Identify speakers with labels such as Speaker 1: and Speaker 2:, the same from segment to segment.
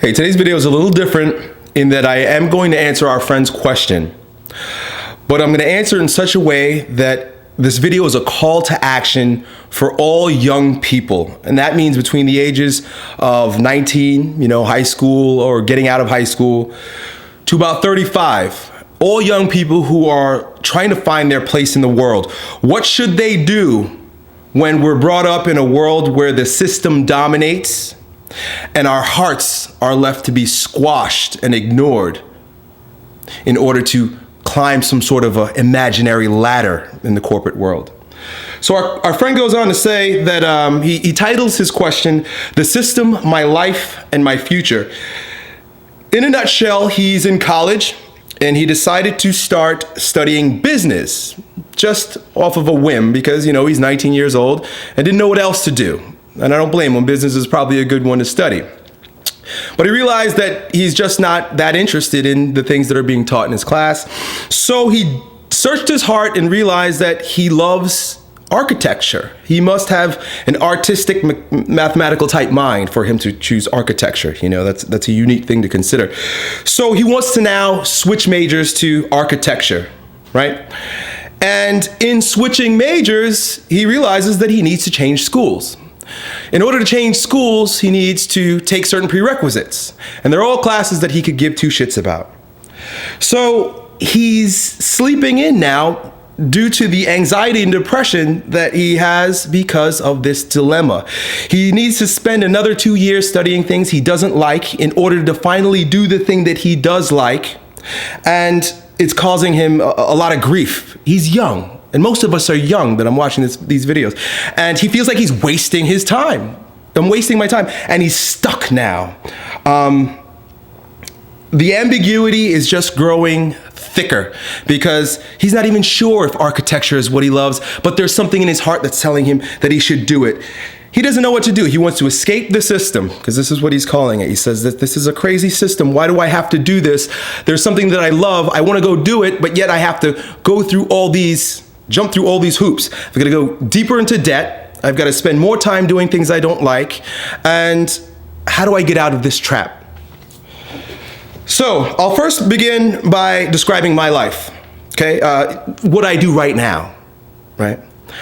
Speaker 1: Hey, today's video is a little different in that I am going to answer our friend's question, but I'm going to answer it in such a way that this video is a call to action for all young people. And that means between the ages of 19, high school or getting out of high school, to about 35. All young people who are trying to find their place in the world. What should they do when we're brought up in a world where the system dominates and our hearts are left to be squashed and ignored in order to climb some sort of a imaginary ladder in the corporate world? So our friend goes on to say that he titles his question, "The System, My Life, and My Future." In a nutshell, he's in college and he decided to start studying business just off of a whim because, he's 19 years old and didn't know what else to do. And I don't blame him. Business is probably a good one to study. But he realized that he's just not that interested in the things that are being taught in his class. So he searched his heart and realized that he loves architecture. He must have an artistic, mathematical type mind for him to choose architecture. That's a unique thing to consider. So he wants to now switch majors to architecture, right? And in switching majors, he realizes that he needs to change schools. In order to change schools, he needs to take certain prerequisites. And they're all classes that he could give two shits about. So he's sleeping in now due to the anxiety and depression that he has because of this dilemma. He needs to spend another 2 years studying things he doesn't like in order to finally do the thing that he does like. And it's causing him a lot of grief. He's young. And most of us are young that I'm watching these videos. And he feels like he's wasting his time. I'm wasting my time. And he's stuck now. The ambiguity is just growing thicker because he's not even sure if architecture is what he loves, but there's something in his heart that's telling him that he should do it. He doesn't know what to do. He wants to escape the system because this is what he's calling it. He says that this is a crazy system. Why do I have to do this? There's something that I love. I want to go do it, but yet I have to go through jump through all these hoops. I've got to go deeper into debt. I've got to spend more time doing things I don't like. And how do I get out of this trap? So I'll first begin by describing my life, okay? What I do right now, right?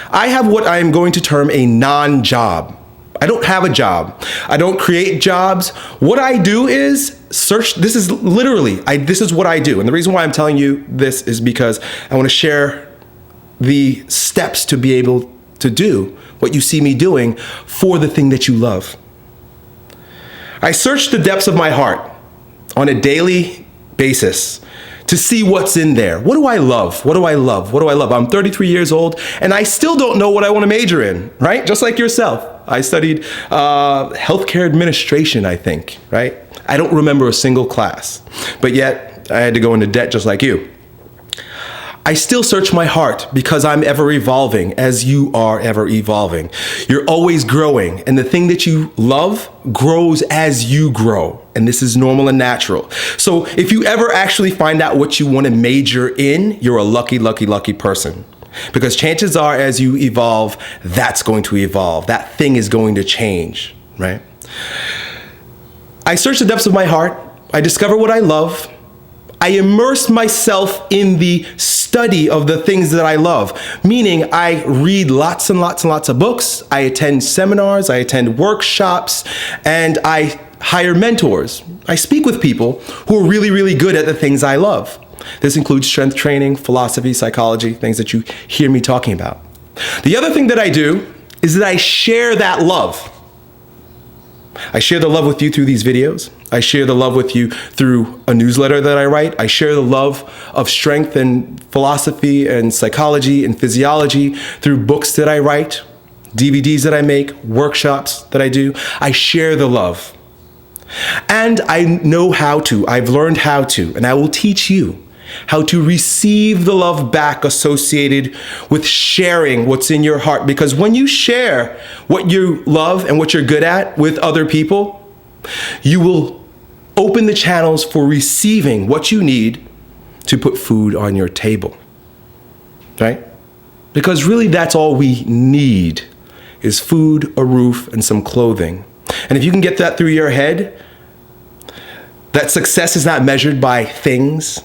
Speaker 1: I have what I am going to term a non-job. I don't have a job. I don't create jobs. What I do is search. This is what I do. And the reason why I'm telling you this is because I want to share the steps to be able to do what you see me doing for the thing that you love. I search the depths of my heart on a daily basis to see what's in there. What do I love? What do I love? What do I love? I'm 33 years old and I still don't know what I want to major in, right? Just like yourself. I studied healthcare administration, I think, right? I don't remember a single class, but yet I had to go into debt just like you. I still search my heart because I'm ever evolving as you are ever evolving. You're always growing, and the thing that you love grows as you grow, and this is normal and natural. So if you ever actually find out what you want to major in, you're a lucky, lucky, lucky person. Because chances are as you evolve, that's going to evolve. That thing is going to change, right? I search the depths of my heart. I discover what I love. I immerse myself in the study of the things that I love, meaning I read lots and lots and lots of books, I attend seminars, I attend workshops, and I hire mentors. I speak with people who are really, really good at the things I love. This includes strength training, philosophy, psychology, things that you hear me talking about. The other thing that I do is that I share that love. I share the love with you through these videos. I share the love with you through a newsletter that I write. I share the love of strength and philosophy and psychology and physiology through books that I write, DVDs that I make, workshops that I do. I share the love. And I know how to. I've learned how to, and I will teach you how to receive the love back associated with sharing what's in your heart. Because when you share what you love and what you're good at with other people, you will open the channels for receiving what you need to put food on your table, right? Because really that's all we need is food, a roof, and some clothing. And if you can get that through your head, that success is not measured by things,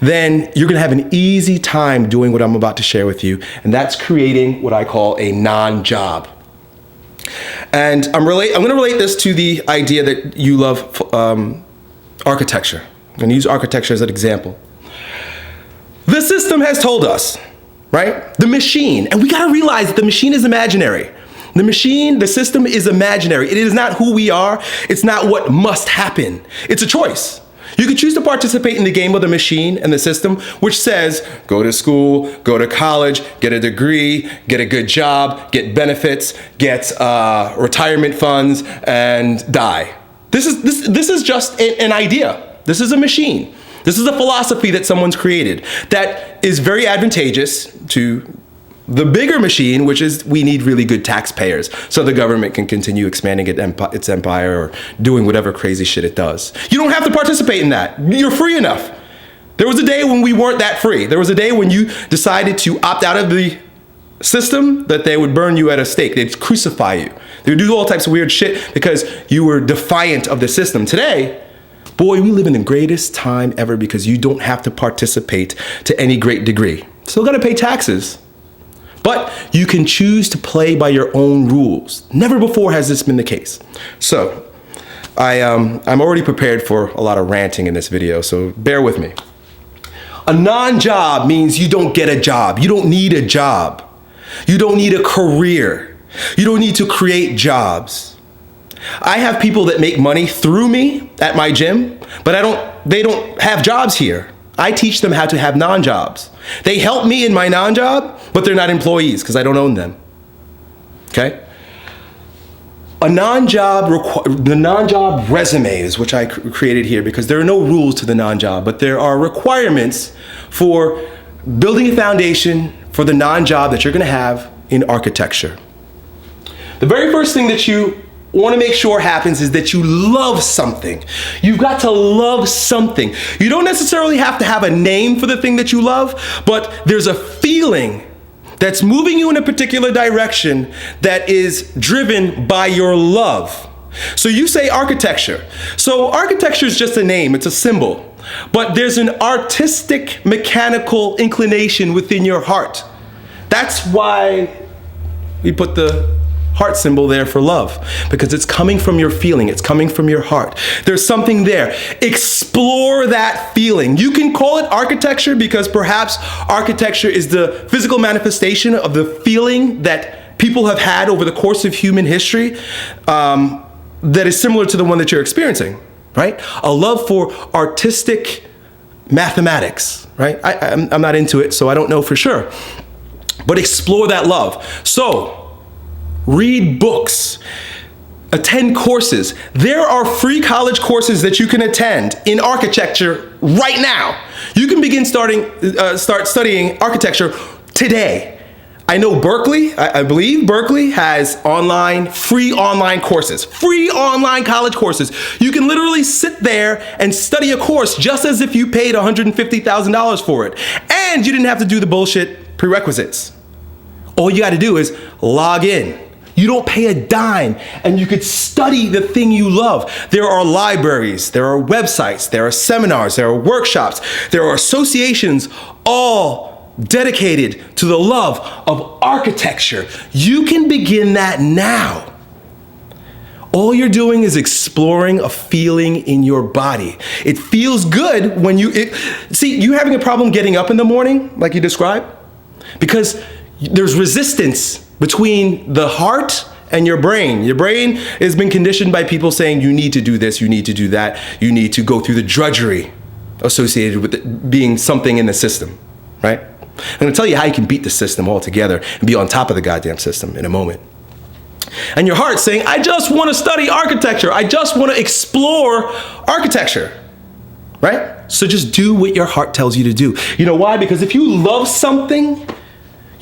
Speaker 1: then you're gonna have an easy time doing what I'm about to share with you, and that's creating what I call a non-job. And I'm gonna relate this to the idea that you love architecture. I'm gonna use architecture as an example. The system has told us, right? The machine, and we gotta realize that the machine is imaginary. The system is imaginary. It is not who we are. It's not what must happen. It's a choice. You can choose to participate in the game of the machine and the system, which says, go to school, go to college, get a degree, get a good job, get benefits, get retirement funds, and die. This is just an idea. This is a machine. This is a philosophy that someone's created that is very advantageous to the bigger machine, which is we need really good taxpayers so the government can continue expanding its empire or doing whatever crazy shit it does. You don't have to participate in that. You're free enough. There was a day when we weren't that free. There was a day when you decided to opt out of the system that they would burn you at a stake. They'd crucify you. They would do all types of weird shit because you were defiant of the system. Today, boy, we live in the greatest time ever because you don't have to participate to any great degree. Still gotta pay taxes. But you can choose to play by your own rules. Never before has this been the case. So I'm already prepared for a lot of ranting in this video, so bear with me. A non-job means you don't get a job. You don't need a job. You don't need a career. You don't need to create jobs. I have people that make money through me at my gym, but they don't have jobs here. I teach them how to have non-jobs. They help me in my non-job, but they're not employees because I don't own them. Okay? The non-job resumes, which I created here because there are no rules to the non-job, but there are requirements for building a foundation for the non-job that you're gonna have in architecture. The very first thing that you want to make sure happens is that you love something. You've got to love something. You don't necessarily have to have a name for the thing that you love, but there's a feeling that's moving you in a particular direction that is driven by your love. So you say architecture. So architecture is just a name, it's a symbol, but there's an artistic, mechanical inclination within your heart. That's why we put the heart symbol there for love, because it's coming from your feeling, it's coming from your heart. There's something there. Explore that feeling. You can call it architecture because perhaps architecture is the physical manifestation of the feeling that people have had over the course of human history that is similar to the one that you're experiencing, right? A love for artistic mathematics, right? I'm not into it, so I don't know for sure. But explore that love. So, read books, attend courses. There are free college courses that you can attend in architecture right now. You can begin start studying architecture today. I know Berkeley, I believe Berkeley has free online courses, free online college courses. You can literally sit there and study a course just as if you paid $150,000 for it. And you didn't have to do the bullshit prerequisites. All you got to do is log in. You don't pay a dime, and you could study the thing you love. There are libraries, there are websites, there are seminars, there are workshops, there are associations, all dedicated to the love of architecture. You can begin that now. All you're doing is exploring a feeling in your body. It feels good when you having a problem getting up in the morning, like you described, because there's resistance between the heart and your brain. Your brain has been conditioned by people saying you need to do this, you need to do that, you need to go through the drudgery associated with it being something in the system, right? I'm gonna tell you how you can beat the system altogether and be on top of the goddamn system in a moment. And your heart's saying, I just wanna study architecture, I just wanna explore architecture, right? So just do what your heart tells you to do. You know why? Because if you love something,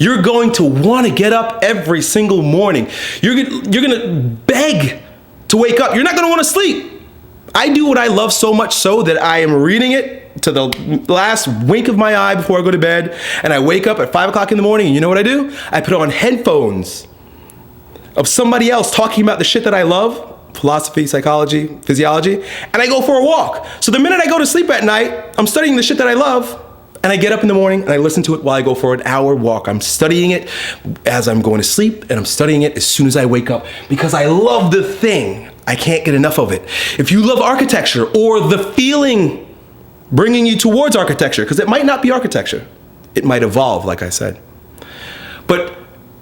Speaker 1: you're going to want to get up every single morning. You're gonna beg to wake up. You're not gonna want to sleep. I do what I love so much so that I am reading it to the last wink of my eye before I go to bed, and I wake up at 5 o'clock in the morning, and you know what I do? I put on headphones of somebody else talking about the shit that I love philosophy, psychology, physiology, and I go for a walk. So the minute I go to sleep at night, I'm studying the shit that I love, and I get up in the morning and I listen to it while I go for an hour walk. I'm studying it as I'm going to sleep, and I'm studying it as soon as I wake up because I love the thing. I can't get enough of it. If you love architecture or the feeling bringing you towards architecture, because it might not be architecture, it might evolve, like I said. But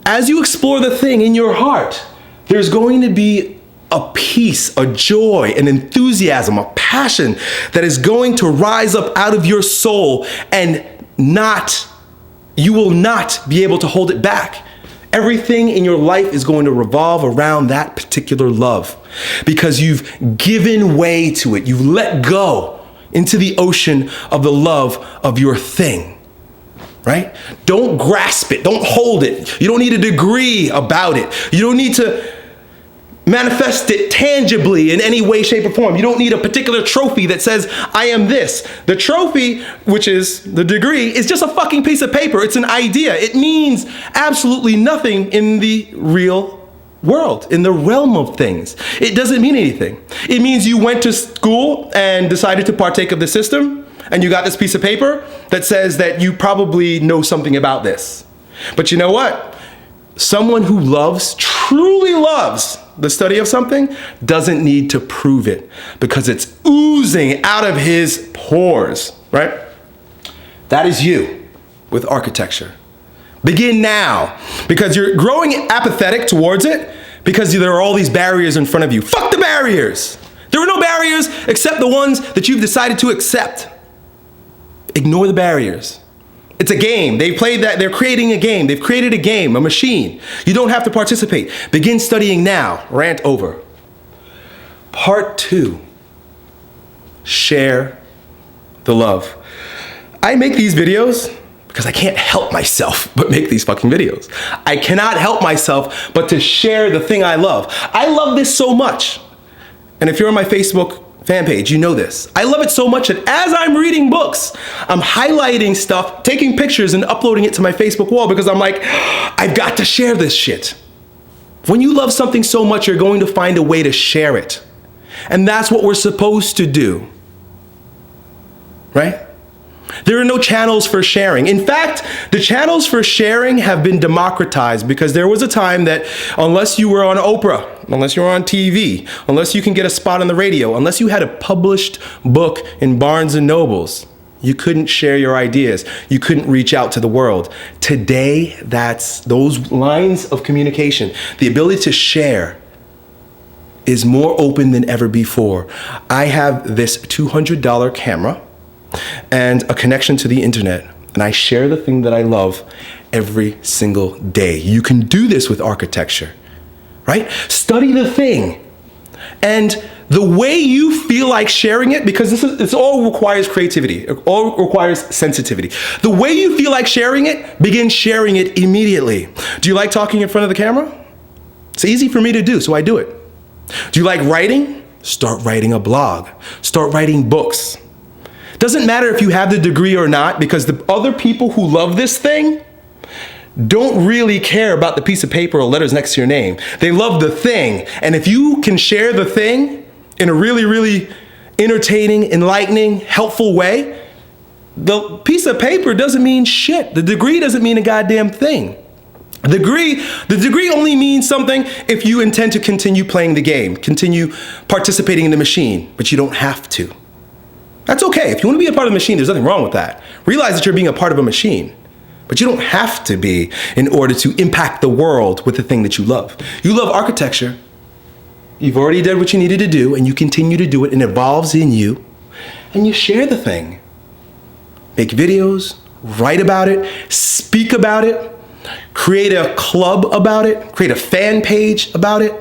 Speaker 1: as you explore the thing in your heart, there's going to be a peace, a joy, an enthusiasm, a passion that is going to rise up out of your soul, and you will not be able to hold it back. Everything in your life is going to revolve around that particular love because you've given way to it. You've let go into the ocean of the love of your thing, right? Don't grasp it. Don't hold it. You don't need a degree about it. You don't need to manifest it tangibly in any way, shape, or form. You don't need a particular trophy that says, I am this. The trophy, which is the degree, is just a fucking piece of paper. It's an idea. It means absolutely nothing in the real world, in the realm of things. It doesn't mean anything. It means you went to school and decided to partake of the system, and you got this piece of paper that says that you probably know something about this. But you know what? Someone who truly loves the study of something doesn't need to prove it because it's oozing out of his pores, right? That is you with architecture. Begin now because you're growing apathetic towards it because there are all these barriers in front of you. Fuck the barriers. There are no barriers except the ones that you've decided to accept. Ignore the barriers. It's a game. They played that. They're creating a game. They've created a game, a machine. You don't have to participate. Begin studying now. Rant over. Part 2. Share the love. I make these videos because I can't help myself but make these fucking videos. I cannot help myself but to share the thing I love. I love this so much. And if you're on my Facebook fan page, you know this. I love it so much that as I'm reading books, I'm highlighting stuff, taking pictures and uploading it to my Facebook wall because I'm like, I've got to share this shit. When you love something so much, you're going to find a way to share it. And that's what we're supposed to do. Right? There are no channels for sharing. In fact, the channels for sharing have been democratized because there was a time that unless you were on Oprah, unless you were on TV, unless you can get a spot on the radio, unless you had a published book in Barnes and Nobles, you couldn't share your ideas. You couldn't reach out to the world. Today, that's those lines of communication, the ability to share is more open than ever before. I have this $200 camera and a connection to the internet, and I share the thing that I love every single day. You can do this with architecture, right? Study the thing, and the way you feel like sharing it, because this all requires creativity, it all requires sensitivity. The way you feel like sharing it, begin sharing it immediately. Do you like talking in front of the camera? It's easy for me to do, so I do it. Do you like writing? Start writing a blog. Start writing books. Doesn't matter if you have the degree or not, because the other people who love this thing don't really care about the piece of paper or letters next to your name. They love the thing. And if you can share the thing in a really, really entertaining, enlightening, helpful way, the piece of paper doesn't mean shit. The degree doesn't mean a goddamn thing. The degree only means something if you intend to continue playing the game, continue participating in the machine, but you don't have to. That's okay. If you want to be a part of the machine, there's nothing wrong with that. Realize that you're being a part of a machine, but you don't have to be in order to impact the world with the thing that you love. You love architecture. You've already done what you needed to do, and you continue to do it, and it evolves in you, and you share the thing. Make videos, write about it, speak about it, create a club about it, create a fan page about it.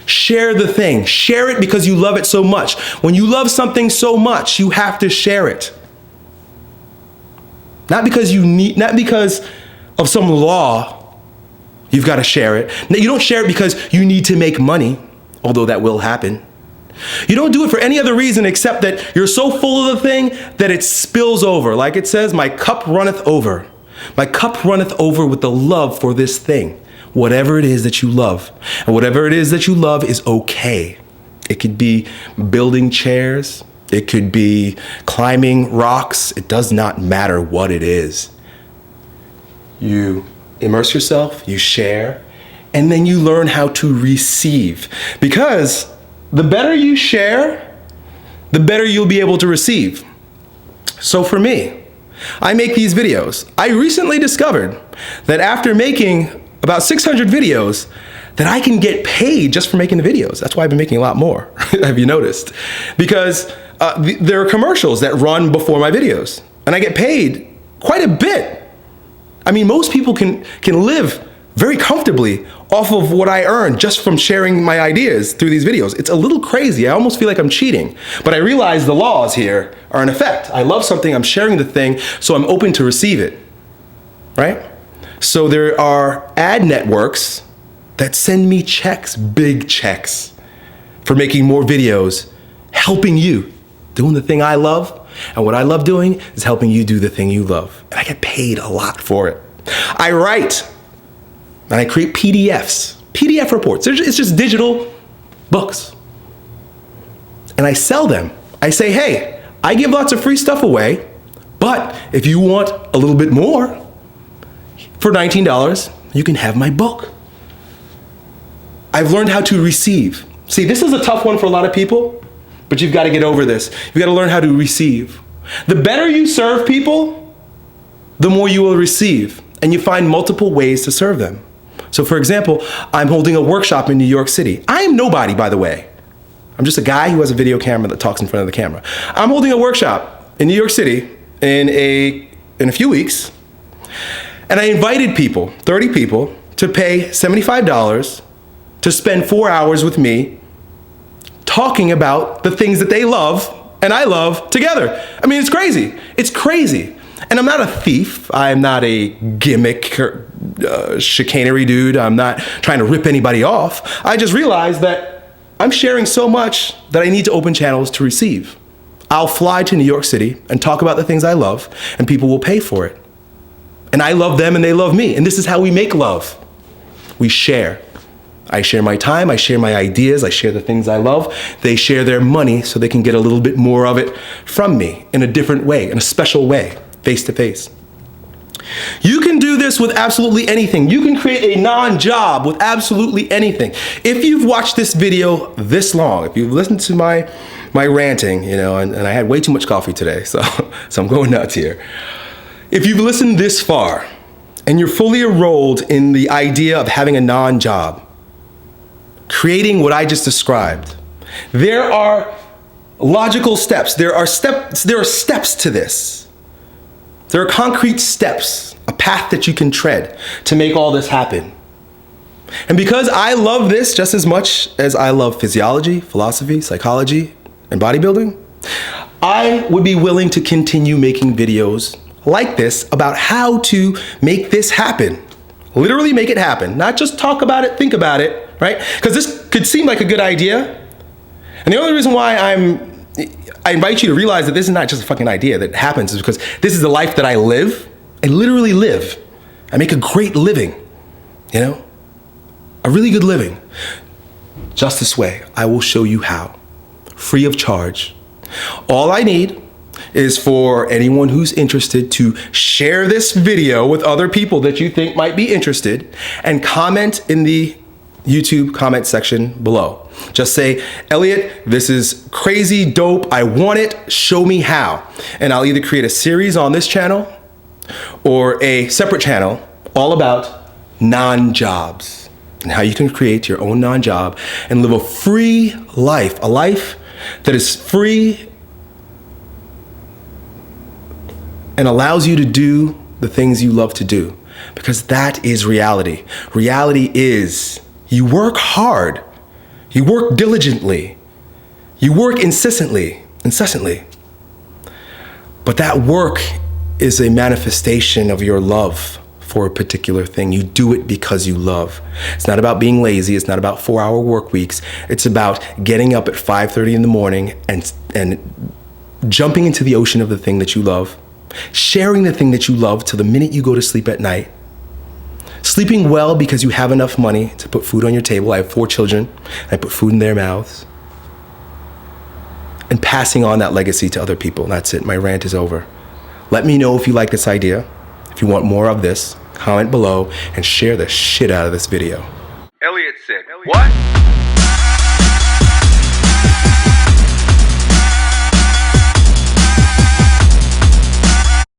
Speaker 1: Share the thing. Share it because you love it so much. When you love something so much, you have to share it. Not because of some law, you've got to share it. No, you don't share it because you need to make money, although that will happen. You don't do it for any other reason except that you're so full of the thing that it spills over. Like it says, my cup runneth over. My cup runneth over with the love for this thing. Whatever it is that you love. And whatever it is that you love is okay. It could be building chairs. It could be climbing rocks. It does not matter what it is. You immerse yourself, you share, and then you learn how to receive. Because the better you share, the better you'll be able to receive. So for me, I make these videos. I recently discovered that after making about 600 videos, that I can get paid just for making the videos. That's why I've been making a lot more, have you noticed? Because there are commercials that run before my videos, and I get paid quite a bit. I mean, most people can live very comfortably off of what I earn just from sharing my ideas through these videos. It's a little crazy. I almost feel like I'm cheating, but I realize the laws here are in effect. I love something, I'm sharing the thing, so I'm open to receive it, right? So there are ad networks that send me checks, big checks, for making more videos, helping you, doing the thing I love. And what I love doing is helping you do the thing you love. And I get paid a lot for it. I write, and I create PDFs, PDF reports. It's just digital books. And I sell them. I say, hey, I give lots of free stuff away, but if you want a little bit more, for $19, you can have my book. I've learned how to receive. See, this is a tough one for a lot of people, but you've got to get over this. You've got to learn how to receive. The better you serve people, the more you will receive, and you find multiple ways to serve them. So for example, I'm holding a workshop in New York City. I am nobody, by the way. I'm just a guy who has a video camera that talks in front of the camera. I'm holding a workshop in New York City in a few weeks, and I invited people, 30 people, to pay $75 to spend 4 hours with me talking about the things that they love and I love together. I mean, it's crazy. It's crazy. And I'm not a thief. I'm not a gimmick or chicanery dude. I'm not trying to rip anybody off. I just realized that I'm sharing so much that I need to open channels to receive. I'll fly to New York City and talk about the things I love, and people will pay for it. And I love them and they love me. And this is how we make love. We share. I share my time, I share my ideas, I share the things I love. They share their money so they can get a little bit more of it from me in a different way, in a special way, face to face. You can do this with absolutely anything. You can create a non-job with absolutely anything. If you've watched this video this long, if you've listened to my ranting, and I had way too much coffee today, so I'm going nuts here. If you've listened this far and you're fully enrolled in the idea of having a non-job, creating what I just described, there are logical steps. There are steps to this. There are concrete steps, a path that you can tread to make all this happen. And because I love this just as much as I love physiology, philosophy, psychology, and bodybuilding, I would be willing to continue making videos like this about how to make this happen. Literally make it happen. Not just talk about it, think about it, right? Because this could seem like a good idea. And the only reason why I invite you to realize that this is not just a fucking idea that happens is because this is the life that I live. I literally live. I make a great living, a really good living. Just this way, I will show you how, free of charge. All I need is for anyone who's interested to share this video with other people that you think might be interested and comment in the YouTube comment section below. Just say, Elliot, this is crazy dope. I want it. Show me how. And I'll either create a series on this channel or a separate channel all about non-jobs and how you can create your own non-job and live a free life, a life that is free and allows you to do the things you love to do, because that is reality. Reality is you work hard, you work diligently, you work incessantly, but that work is a manifestation of your love for a particular thing. You do it because you love. It's not about being lazy. It's not about 4-hour work weeks. It's about getting up at 5:30 in the morning and jumping into the ocean of the thing that you love, sharing the thing that you love till the minute you go to sleep at night, sleeping well because you have enough money to put food on your table. I have 4 children. I put food in their mouths. and passing on that legacy to other people. That's it. My rant is over. Let me know if you like this idea. If you want more of this, comment below and share the shit out of this video.
Speaker 2: Elliot said, what?